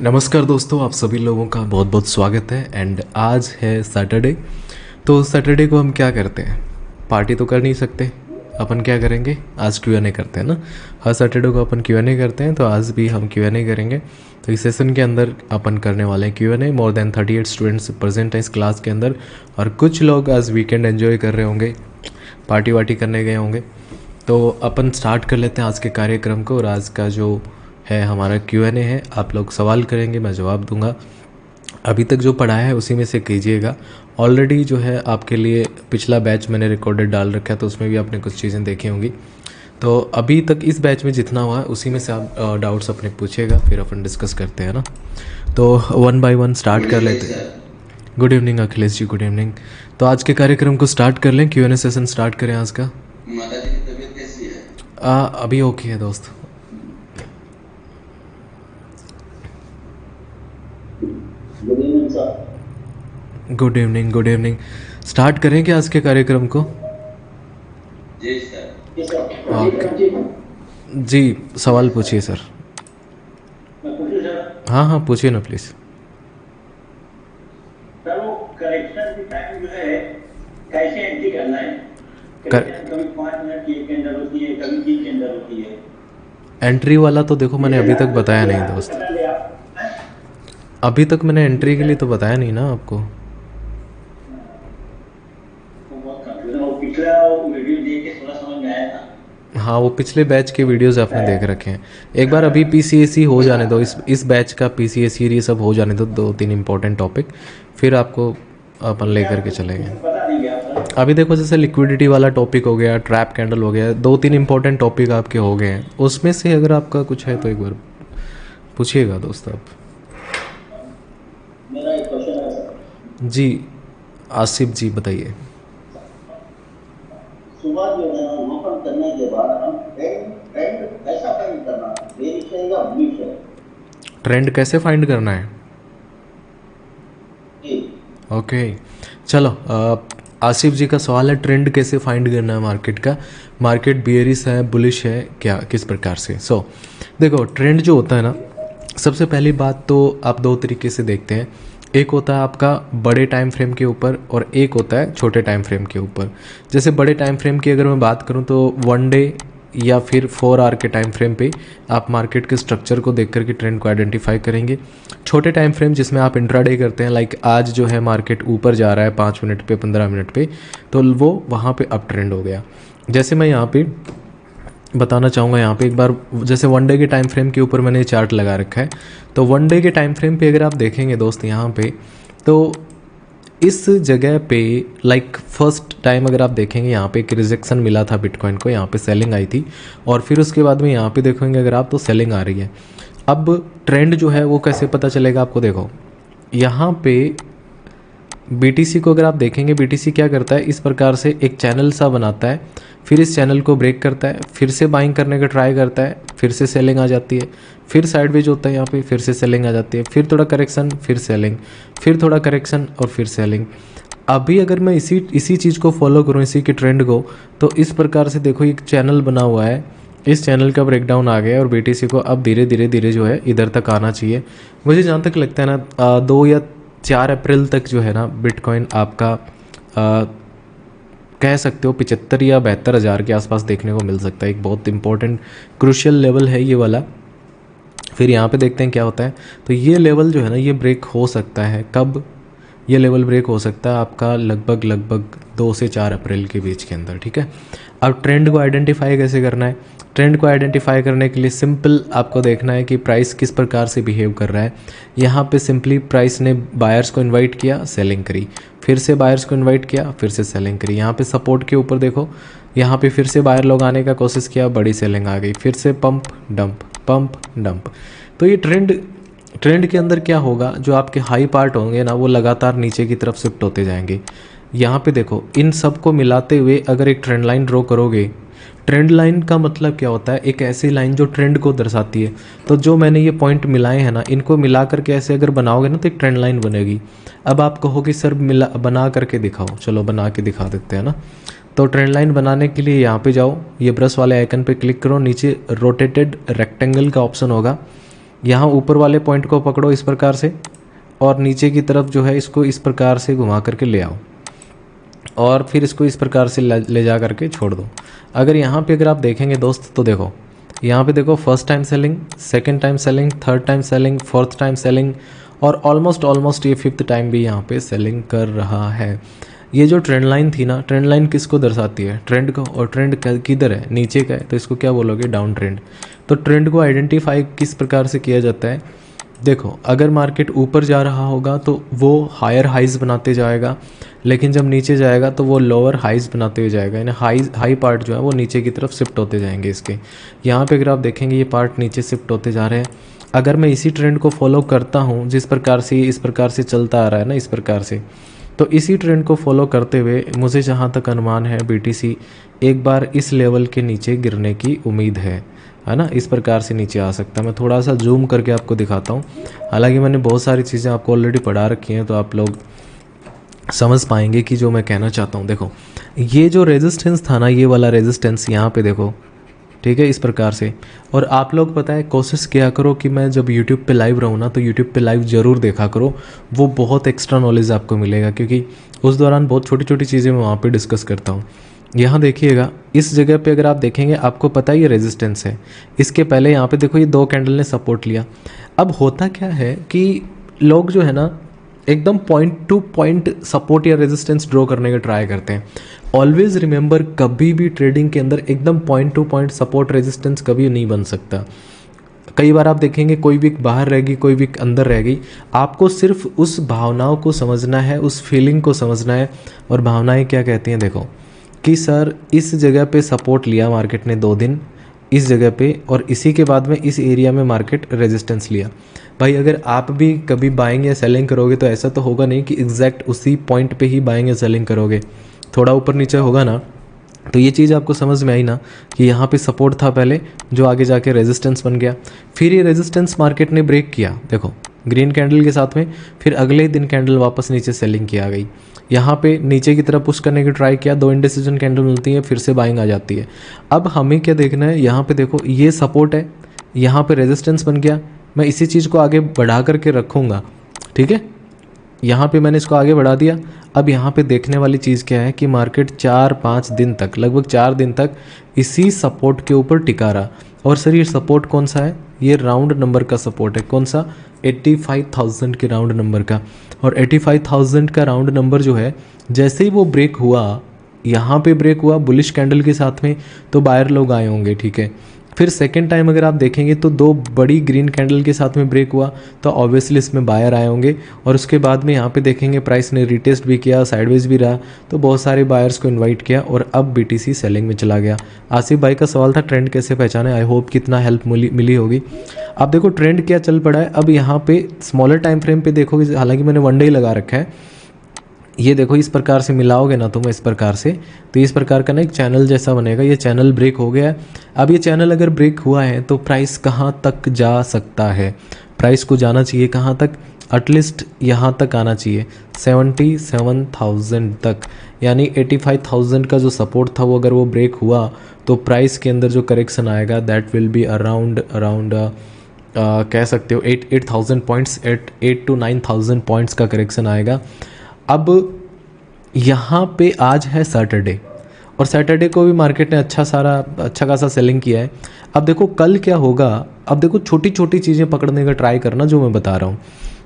नमस्कार दोस्तों, आप सभी लोगों का बहुत बहुत स्वागत है। एंड आज है सैटरडे। तो सैटरडे को हम क्या करते हैं? पार्टी तो कर नहीं सकते। अपन क्या करेंगे? आज Q&A करते हैं ना। हर सैटरडे को अपन Q&A करते हैं, तो आज भी हम Q&A करेंगे। तो इस सेशन के अंदर अपन करने वाले हैं Q&A। More than 38 students present हैं इस क्लास के अंदर, और कुछ लोग आज वीकेंड एंजॉय कर रहे होंगे, पार्टी वार्टी करने गए होंगे। तो अपन स्टार्ट कर लेते हैं आज के कार्यक्रम को। और आज का जो है हमारा Q&A है, आप लोग सवाल करेंगे, मैं जवाब दूंगा। अभी तक जो पढ़ाया है उसी में से कीजिएगा। ऑलरेडी जो है आपके लिए पिछला बैच मैंने रिकॉर्डेड डाल रखा है, तो उसमें भी आपने कुछ चीज़ें देखी होंगी। तो अभी तक इस बैच में जितना हुआ है उसी में से आप डाउट्स अपने पूछिएगा, फिर अपन डिस्कस करते हैं ना। तो वन बाय वन स्टार्ट कर लेते हैं। Good evening Akhilesh ji, good evening. तो आज के कार्यक्रम को स्टार्ट कर लें, Q&A सेशन स्टार्ट करें आज का। माता जी की तबीयत कैसी है? अभी ओके है दोस्त। Good evening, good evening. Start करें क्या आज के कार्यक्रम को? जी सर। ओके जी, सवाल पूछिए सर। हाँ हाँ, पूछिए ना प्लीज़। सर वो करेक्शन की टाइम जो है कैसे एंट्री करना है? कभी 5 मिनट की के अंदर होती है, कभी 3 के अंदर होती है। एंट्री वाला तो देखो मैंने अभी तक बताया नहीं दोस्त। अभी तक मैंने एंट्री के लिए तो बताया नहीं ना आपको। पिछला वीडियो देख के थोड़ा समझ में आया था। हाँ, वो पिछले बैच के वीडियोस आपने देख रखे हैं। एक बार अभी PCSE हो जाने दो, इस बैच का PCSE ये सब हो जाने दो, 2-3 इंपॉर्टेंट टॉपिक, फिर आपको अपन लेकर के चलेंगे। बता देंगे आप सर। अभी देखो, जैसे लिक्विडिटी वाला टॉपिक हो गया, ट्रैप कैंडल हो गया, 2-3 इंपॉर्टेंट टॉपिक आपके हो गए हैं। उसमें से अगर आपका कुछ है तो एक बार पूछिएगा दोस्त आप। मेरा एक क्वेश्चन है सर। जी आसिफ जी, बताइए। सुबह जो है ना ओपन करने के बाद हम ट्रेंड ऐसा फाइंड करना, बेरिश है या बुलिश है? ट्रेंड कैसे फाइंड करना है? जी ओके, चलो। आसिफ जी का सवाल है, ट्रेंड कैसे फाइंड करना है मार्केट का। मार्केट बियरिश है, बुलिश है, क्या किस प्रकार से? देखो, ट्रेंड जो होता है ना, सबसे पहली बात तो आप 2 तरीके से देखते हैं। एक होता है आपका बड़े टाइम फ्रेम के ऊपर, और एक होता है छोटे टाइम फ्रेम के ऊपर। जैसे बड़े टाइम फ्रेम की अगर मैं बात करूं तो 1 डे या फिर 4 आवर के टाइम फ्रेम पे आप मार्केट के स्ट्रक्चर को देख करके ट्रेंड को आइडेंटिफाई करेंगे। छोटे टाइम फ्रेम जिसमें आप इंट्राडे करते हैं, लाइक आज जो है मार्केट ऊपर जा रहा है 5 मिनट पे, 15 मिनट पे, तो वो वहाँ पे अप ट्रेंड हो गया। जैसे मैं यहाँ पे बताना चाहूँगा, यहाँ पे एक बार जैसे 1 डे के टाइम फ्रेम के ऊपर मैंने चार्ट लगा रखा है। तो 1 डे के टाइम फ्रेम पे अगर आप देखेंगे दोस्त यहाँ पे, तो इस जगह पे लाइक फर्स्ट टाइम अगर आप देखेंगे, यहाँ पे एक रिजेक्शन मिला था बिटकॉइन को, यहाँ पे सेलिंग आई थी, और फिर उसके बाद में यहाँ पे देखेंगे अगर आप, तो सेलिंग आ रही है। अब ट्रेंड जो है वो कैसे पता चलेगा आपको? देखो यहाँ पे BTC को अगर आप देखेंगे, BTC क्या करता है, इस प्रकार से एक चैनल सा बनाता है, फिर इस चैनल को ब्रेक करता है, फिर से बाइंग करने का ट्राई करता है, फिर से सेलिंग आ जाती है, फिर साइडवेज होता है यहाँ पे, फिर से सेलिंग आ जाती है, फिर थोड़ा करेक्शन, फिर सेलिंग, फिर थोड़ा करेक्शन और फिर सेलिंग। अभी अगर मैं इसी चीज़ को फॉलो करूँ, इसी के ट्रेंड को, तो इस प्रकार से देखो एक चैनल बना हुआ है, इस चैनल का ब्रेकडाउन आ गया, और BTC को अब धीरे धीरे धीरे जो है इधर तक आना चाहिए। मुझे जहाँ तक लगता है ना, 2 या 4 अप्रैल तक जो है ना बिटकॉइन आपका कह सकते हो 75 या 72 हज़ार के आसपास देखने को मिल सकता है। एक बहुत इंपॉर्टेंट क्रूशियल लेवल है ये वाला। फिर यहाँ पे देखते हैं क्या होता है। तो ये लेवल जो है ना, ये ब्रेक हो सकता है। कब ये लेवल ब्रेक हो सकता है? आपका लगभग 2 से 4 अप्रैल के बीच के अंदर, ठीक है। अब ट्रेंड को आइडेंटिफाई कैसे करना है? ट्रेंड को आइडेंटिफाई करने के लिए सिंपल आपको देखना है कि प्राइस किस प्रकार से बिहेव कर रहा है। यहाँ पे सिंपली प्राइस ने बायर्स को इनवाइट किया, सेलिंग करी, फिर से बायर्स को इनवाइट किया, फिर से सेलिंग करी। यहाँ पे सपोर्ट के ऊपर देखो, यहाँ पे फिर से बायर लोग आने का कोशिश किया, बड़ी सेलिंग आ गई, फिर से पंप डंप। तो ये ट्रेंड के अंदर क्या होगा, जो आपके हाई पार्ट होंगे ना, वो लगातार नीचे की तरफ शिफ्ट होते जाएंगे। यहाँ पे देखो, इन सब को मिलाते हुए अगर एक ट्रेंड लाइन ड्रॉ करोगे, ट्रेंड लाइन का मतलब क्या होता है? एक ऐसी लाइन जो ट्रेंड को दर्शाती है। तो जो मैंने ये पॉइंट मिलाए हैं ना, इनको मिला करके ऐसे अगर बनाओगे ना, तो एक ट्रेंड लाइन बनेगी। अब आप कहोगे सर बना करके दिखाओ, चलो बना के दिखा देते हैं ना। तो ट्रेंड लाइन बनाने के लिए यहाँ पे जाओ, ये ब्रश वाले आइकन पे क्लिक करो, नीचे रोटेटेड रेक्टेंगल का ऑप्शन होगा, यहाँ ऊपर वाले पॉइंट को पकड़ो इस प्रकार से, और नीचे की तरफ जो है इसको इस प्रकार से घुमा करके ले आओ, और फिर इसको इस प्रकार से ले जा करके छोड़ दो। अगर यहाँ पे अगर आप देखेंगे दोस्त, तो देखो यहाँ पे देखो first time selling, second time selling, third time selling, fourth time selling, और ऑलमोस्ट ये फिफ्थ टाइम भी यहाँ पे सेलिंग कर रहा है। ये जो ट्रेंड लाइन थी ना, ट्रेंड लाइन किसको दर्शाती है? ट्रेंड को। और ट्रेंड किधर है? नीचे का है, तो इसको क्या बोलोगे? Down trend. तो ट्रेंड को आइडेंटिफाई किस प्रकार से किया जाता है? देखो, अगर मार्केट ऊपर जा रहा होगा तो वो हायर हाइज बनाते जाएगा, लेकिन जब नीचे जाएगा तो वो लोअर हाइज बनाते हुए जाएगा, यानी हाई पार्ट जो है वो नीचे की तरफ शिफ्ट होते जाएंगे इसके। यहाँ पे अगर आप देखेंगे ये पार्ट नीचे शिफ्ट होते जा रहे हैं। अगर मैं इसी ट्रेंड को फॉलो करता हूँ, जिस प्रकार से इस प्रकार से चलता आ रहा है ना, इस प्रकार से, तो इसी ट्रेंड को फॉलो करते हुए मुझे जहाँ तक अनुमान है BTC एक बार इस लेवल के नीचे गिरने की उम्मीद है ना। इस प्रकार से नीचे आ सकता है। मैं थोड़ा सा जूम करके आपको दिखाता हूँ, हालांकि मैंने बहुत सारी चीज़ें आपको ऑलरेडी पढ़ा रखी हैं, तो आप लोग समझ पाएंगे कि जो मैं कहना चाहता हूँ। देखो, ये जो रेजिस्टेंस था ना, ये वाला रेजिस्टेंस यहाँ पे देखो, ठीक है, इस प्रकार से। और आप लोग पता है, कोशिश किया करो कि मैं जब YouTube पे लाइव रहूँ ना, तो YouTube पे लाइव ज़रूर देखा करो, वो बहुत एक्स्ट्रा नॉलेज आपको मिलेगा, क्योंकि उस दौरान बहुत छोटी छोटी चीज़ें मैं वहाँ पे डिस्कस करता हूँ। यहाँ देखिएगा, इस जगह पे अगर आप देखेंगे, आपको पता है ये रेजिस्टेंस है। इसके पहले यहाँ पे देखो, ये 2 कैंडल ने सपोर्ट लिया। अब होता क्या है कि लोग जो है ना, एकदम पॉइंट टू पॉइंट सपोर्ट या रेजिस्टेंस ड्रॉ करने का ट्राई करते हैं। ऑलवेज रिमेंबर, कभी भी ट्रेडिंग के अंदर एकदम point two point support resistance कभी नहीं बन सकता। कई बार आप देखेंगे कोई वीक बाहर रहेगी, कोई वीक अंदर रहेगी। आपको सिर्फ उस भावनाओं को समझना है, उस फीलिंग को समझना है। और भावनाएं क्या कहती हैं? देखो कि सर इस जगह पे सपोर्ट लिया मार्केट ने 2 दिन इस जगह पे, और इसी के बाद में इस एरिया में मार्केट रेजिस्टेंस लिया। भाई, अगर आप भी कभी बाइंग या सेलिंग करोगे तो ऐसा तो होगा नहीं कि एग्जैक्ट उसी पॉइंट पे ही बाइंग या सेलिंग करोगे, थोड़ा ऊपर नीचे होगा ना। तो ये चीज़ आपको समझ में आई ना, कि यहाँ पे सपोर्ट था पहले, जो आगे जाके रेजिस्टेंस बन गया। फिर ये रेजिस्टेंस मार्केट ने ब्रेक किया, देखो ग्रीन कैंडल के साथ में, फिर अगले दिन कैंडल वापस नीचे सेलिंग की आ गई। यहाँ पे नीचे की तरफ पुश करने की ट्राई किया, 2 इंडिसीजन कैंडल मिलती है, फिर से बाइंग आ जाती है। अब हमें क्या देखना है? यहाँ पे देखो, ये सपोर्ट है, यहाँ पे रेजिस्टेंस बन गया। मैं इसी चीज़ को आगे बढ़ा करके रखूँगा, ठीक है। यहाँ पे मैंने इसको आगे बढ़ा दिया। अब यहाँ पे देखने वाली चीज़ क्या है कि मार्केट 4-5 दिन तक, लगभग 4 दिन तक इसी सपोर्ट के ऊपर टिका रहा। और सर ये सपोर्ट कौन सा है? ये राउंड नंबर का सपोर्ट है। कौन सा? 85,000 के राउंड नंबर का। और 85,000 का राउंड नंबर जो है, जैसे ही वो ब्रेक हुआ, यहाँ पे ब्रेक हुआ बुलिश कैंडल के साथ में, तो बायर लोग आए होंगे, ठीक है। फिर सेकेंड टाइम अगर आप देखेंगे तो 2 बड़ी ग्रीन कैंडल के साथ में ब्रेक हुआ, तो ऑब्वियसली इसमें बायर आए होंगे। और उसके बाद में यहाँ पे देखेंगे प्राइस ने रिटेस्ट भी किया, साइडवेज भी रहा, तो बहुत सारे बायर्स को इनवाइट किया, और अब BTC सेलिंग में चला गया। आसिफ भाई का सवाल था ट्रेंड कैसे पहचाने, आई होप कितना हेल्प मिली होगी। अब देखो ट्रेंड क्या चल पड़ा है। अब यहाँ पे स्मॉलर टाइम फ्रेम पे देखोगे, हालांकि मैंने 1 डे लगा रखा है, ये देखो इस प्रकार से मिलाओगे ना तुम, इस प्रकार से, तो इस प्रकार का ना एक चैनल जैसा बनेगा। ये चैनल ब्रेक हो गया है। अब ये चैनल अगर ब्रेक हुआ है तो प्राइस कहाँ तक जा सकता है? प्राइस को जाना चाहिए कहाँ तक? एटलीस्ट यहाँ तक आना चाहिए, 77,000 तक, यानी 85,000 का जो सपोर्ट था वो अगर वो ब्रेक हुआ तो प्राइस के अंदर जो करेक्शन आएगा दैट विल बी अराउंड कह सकते हो 8,000 पॉइंट्स, 8 to 9,000 पॉइंट्स का करेक्शन आएगा। अब यहाँ पे आज है सैटरडे, और सैटरडे को भी मार्केट ने अच्छा खासा सेलिंग किया है। अब देखो कल क्या होगा। अब देखो छोटी छोटी चीज़ें पकड़ने का ट्राई करना, जो मैं बता रहा हूँ।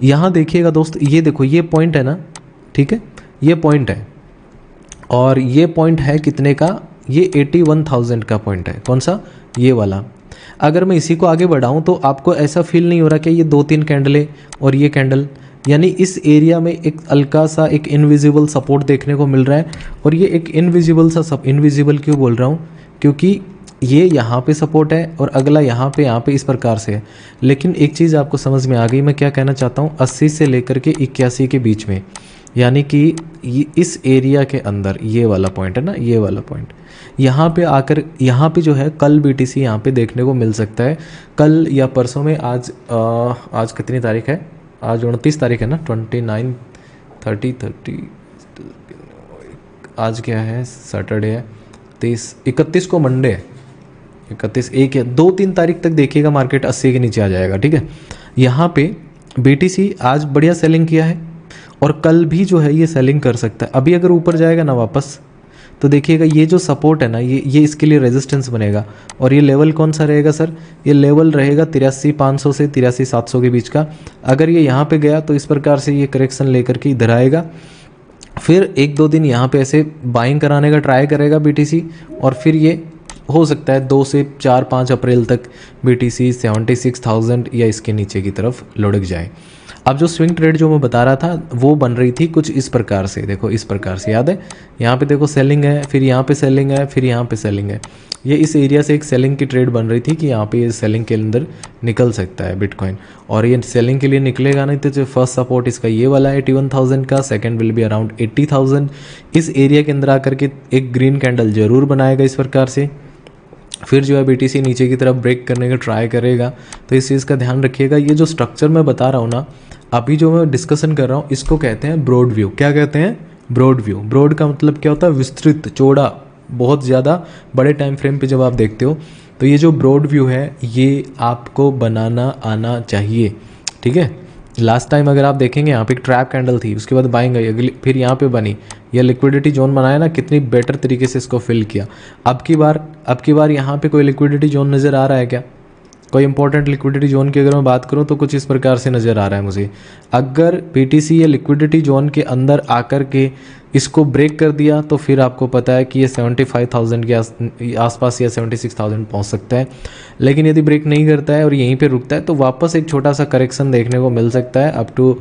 यहाँ देखिएगा दोस्त, ये देखो ये पॉइंट है ना, ठीक है, ये पॉइंट है, और ये पॉइंट है कितने का? ये 81,000 का पॉइंट है। कौन सा? ये वाला। अगर मैं इसी को आगे बढ़ाऊँ तो आपको ऐसा फील नहीं हो रहा कि ये 2-3 कैंडलें और ये कैंडल, यानी इस एरिया में एक हल्का सा एक इनविजिबल सपोर्ट देखने को मिल रहा है। और ये एक इनविजिबल इनविजिबल क्यों बोल रहा हूँ? क्योंकि ये यहाँ पे सपोर्ट है और अगला यहाँ पे इस प्रकार से है। लेकिन एक चीज़ आपको समझ में आ गई मैं क्या कहना चाहता हूँ। 80 से लेकर के 81 के बीच में, यानी कि इस एरिया के अंदर ये वाला पॉइंट है ना, ये वाला पॉइंट, यहाँ पे आकर यहाँ पे जो है कल BTC यहाँ पे देखने को मिल सकता है। कल या परसों में, आज कितनी तारीख है? आज 29 तारीख है ना, 29, 30, आज क्या है? सैटरडे है, 31 को मंडे है, 31 1 या 2-3 तारीख तक देखिएगा मार्केट 80 के नीचे आ जाएगा, ठीक है। यहाँ पे BTC आज बढ़िया सेलिंग किया है और कल भी जो है ये सेलिंग कर सकता है। अभी अगर ऊपर जाएगा ना वापस, तो देखिएगा ये जो सपोर्ट है ना, ये इसके लिए रेजिस्टेंस बनेगा। और ये लेवल कौन सा रहेगा सर? ये लेवल रहेगा 83,500 से 83,700 के बीच का। अगर ये यहाँ पे गया तो इस प्रकार से ये करेक्शन लेकर के इधर आएगा, फिर 1-2 दिन यहाँ पे ऐसे बाइंग कराने का ट्राई करेगा BTC, और फिर ये हो सकता है 2 से 4-5 अप्रैल तक BTC 76,000 या इसके नीचे की तरफ लुढ़क जाए। अब जो स्विंग ट्रेड जो मैं बता रहा था वो बन रही थी कुछ इस प्रकार से, देखो इस प्रकार से, याद है? यहाँ पे देखो सेलिंग है, फिर यहाँ पे सेलिंग है, फिर यहाँ पे सेलिंग है। ये इस एरिया से एक सेलिंग की ट्रेड बन रही थी कि यहाँ पे ये सेलिंग के अंदर निकल सकता है बिटकॉइन, और ये सेलिंग के लिए निकलेगा नहीं तो जो फर्स्ट सपोर्ट इसका ये वाला है 81,000 का, सेकंड विल बी अराउंड 80,000। इस एरिया के अंदर आकर के एक ग्रीन कैंडल जरूर बनाएगा इस प्रकार से, फिर जो है BTC नीचे की तरफ ब्रेक करने का ट्राई करेगा। तो इस चीज़ का ध्यान रखिएगा। ये जो स्ट्रक्चर मैं बता रहा हूँ ना, अभी जो मैं डिस्कशन कर रहा हूँ, इसको कहते हैं ब्रॉड व्यू। क्या कहते हैं? Broad view. ब्रॉड का मतलब क्या होता है? विस्तृत, चौड़ा, बहुत ज़्यादा बड़े टाइम फ्रेम पे जब आप देखते हो। तो ये जो ब्रॉड व्यू है ये आपको बनाना आना चाहिए, ठीक है। लास्ट टाइम अगर आप देखेंगे यहाँ पे एक ट्रैप कैंडल थी, उसके बाद बाइंग आई, अगली फिर यहाँ पे बनी, यह लिक्विडिटी जोन बनाया ना, कितनी बेटर तरीके से इसको फिल किया। अब की बार यहाँ पे कोई लिक्विडिटी जोन नज़र आ रहा है क्या? कोई इंपॉर्टेंट लिक्विडिटी जोन की अगर मैं बात करूँ तो कुछ इस प्रकार से नज़र आ रहा है मुझे। अगर BTC ये लिक्विडिटी जोन के अंदर आकर के इसको ब्रेक कर दिया तो फिर आपको पता है कि ये 75,000 के आसपास या 76,000 पहुंच सकता है। लेकिन यदि ब्रेक नहीं करता है और यहीं पे रुकता है तो वापस एक छोटा सा करेक्शन देखने को मिल सकता है, अप टू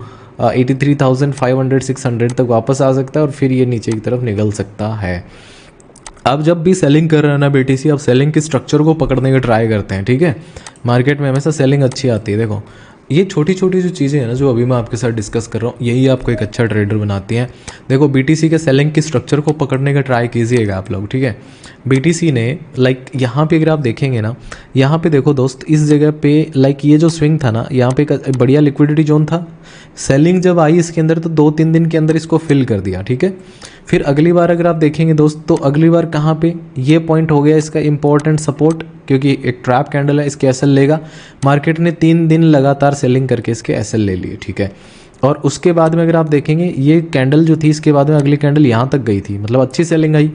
83,500-600 तक वापस आ सकता है और फिर ये नीचे की तरफ निकल सकता है। अब जब भी सेलिंग कर रहे हैं ना BTC, अब सेलिंग के स्ट्रक्चर को पकड़ने का ट्राई करते हैं, ठीक है। मार्केट में हमेशा सेलिंग अच्छी आती है। देखो ये छोटी छोटी जो चीज़ें हैं ना जो अभी मैं आपके साथ डिस्कस कर रहा हूँ, यही आपको एक अच्छा ट्रेडर बनाती हैं। देखो BTC के सेलिंग के स्ट्रक्चर को पकड़ने का ट्राई कीजिएगा आप लोग, ठीक है। BTC ने लाइक यहाँ पे अगर आप देखेंगे ना, यहाँ पे देखो दोस्त, इस जगह पे लाइक ये जो स्विंग था ना, यहाँ पे एक बढ़िया लिक्विडिटी जोन था। सेलिंग जब आई इसके अंदर तो 2-3 दिन के अंदर इसको फिल कर दिया, ठीक है। फिर अगली बार अगर आप देखेंगे दोस्त, तो अगली बार कहाँ पे ये पॉइंट हो गया इसका इंपॉर्टेंट सपोर्ट, क्योंकि एक ट्रैप कैंडल है, इसके एसएल लेगा। मार्केट ने 3 दिन लगातार सेलिंग करके इसके एसएल ले लिए, ठीक है। और उसके बाद में अगर आप देखेंगे ये कैंडल जो थी, इसके बाद में अगली कैंडल यहाँ तक गई थी, मतलब अच्छी सेलिंग आई।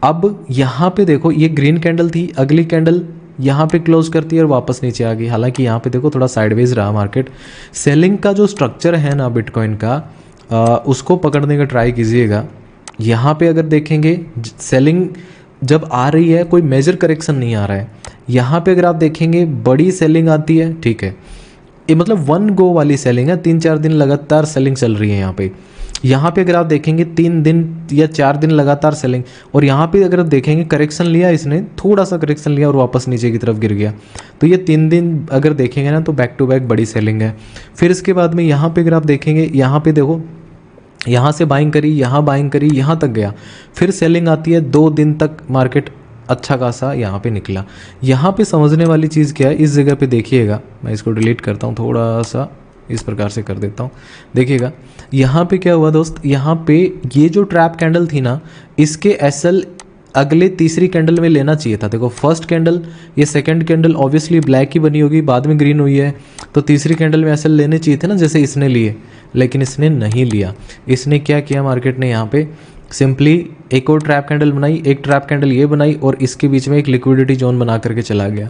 अब यहाँ पे देखो ये ग्रीन कैंडल थी, अगली कैंडल यहाँ पे क्लोज करती है और वापस नीचे आ गई। हालांकि यहाँ पे देखो थोड़ा साइडवेज रहा मार्केट। सेलिंग का जो स्ट्रक्चर है ना बिटकॉइन का, उसको पकड़ने का ट्राई कीजिएगा। यहाँ पे अगर देखेंगे सेलिंग जब आ रही है, कोई मेजर करेक्शन नहीं आ रहा है। यहाँ पे अगर आप देखेंगे बड़ी सेलिंग आती है, ठीक है, ये मतलब 1 गो वाली सेलिंग है, 3-4 दिन लगातार सेलिंग चल रही है यहाँ पे। यहाँ पे अगर आप देखेंगे 3 दिन या 4 दिन लगातार सेलिंग, और यहाँ पे अगर आप देखेंगे करेक्शन लिया इसने, थोड़ा सा करेक्शन लिया और वापस नीचे की तरफ गिर गया। तो ये 3 दिन अगर देखेंगे ना तो बैक टू बैक बड़ी सेलिंग है। फिर इसके बाद में यहाँ पे अगर आप देखेंगे, यहाँ पे देखो यहाँ से बाइंग करी, यहाँ बाइंग करी, यहाँ तक गया, फिर सेलिंग आती है। 2 दिन तक मार्केट अच्छा खासा यहाँ पे निकला। यहाँ पे समझने वाली चीज़ क्या है, इस जगह पे देखिएगा, मैं इसको डिलीट करता हूँ, थोड़ा सा इस प्रकार से कर देता हूँ। देखिएगा यहाँ पे क्या हुआ दोस्त, यहाँ पे ये जो ट्रैप कैंडल थी ना, इसके एसएल अगले तीसरी कैंडल में लेना चाहिए था। देखो फर्स्ट कैंडल, ये सेकंड कैंडल ऑब्वियसली ब्लैक ही बनी होगी, बाद में ग्रीन हुई है, तो तीसरी कैंडल में एसएल लेने चाहिए थे ना, जैसे इसने लिए, लेकिन इसने नहीं लिया। इसने क्या किया, मार्केट ने यहाँ पे सिंपली एक और ट्रैप कैंडल बनाई, एक ट्रैप कैंडल ये बनाई और इसके बीच में एक लिक्विडिटी जोन बना करके चला गया।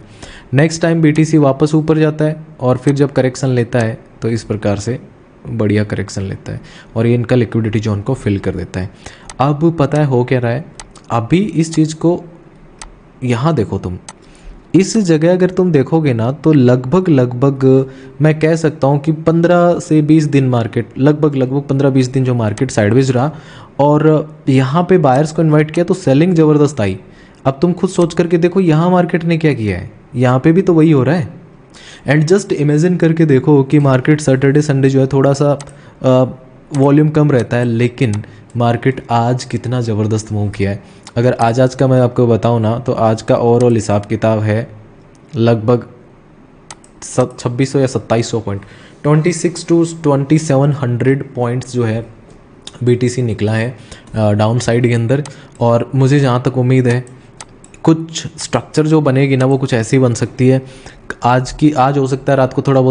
नेक्स्ट टाइम BTC वापस ऊपर जाता है और फिर जब करेक्शन लेता है तो इस प्रकार से बढ़िया करेक्शन लेता है और ये इनका लिक्विडिटी जोन को फिल कर देता है। अब पता है हो क्या रहा है, अभी इस चीज़ को यहाँ देखो, तुम इस जगह अगर तुम देखोगे ना तो लगभग मैं कह सकता हूँ कि 15 से 20 दिन मार्केट, लगभग 15-20 दिन जो मार्केट साइडवेज रहा और यहाँ पे बायर्स को इनवाइट किया तो सेलिंग ज़बरदस्त आई। अब तुम खुद सोच करके देखो यहाँ मार्केट ने क्या किया है, यहाँ पे भी तो वही हो रहा है। एंड जस्ट इमेजिन करके देखो कि मार्केट सैटरडे संडे जो है थोड़ा सा वॉल्यूम कम रहता है, लेकिन मार्केट आज कितना ज़बरदस्त मूव किया है। अगर आज का मैं आपको बताऊं ना तो आज का ओवरऑल हिसाब किताब है लगभग 2600 या 2700 पॉइंट, 26 to 2700 पॉइंट्स जो है BTC निकला है डाउन साइड के अंदर। और मुझे जहाँ तक उम्मीद है कुछ स्ट्रक्चर जो बनेगी ना वो कुछ ऐसी बन सकती है, आज हो सकता है रात को थोड़ा बहुत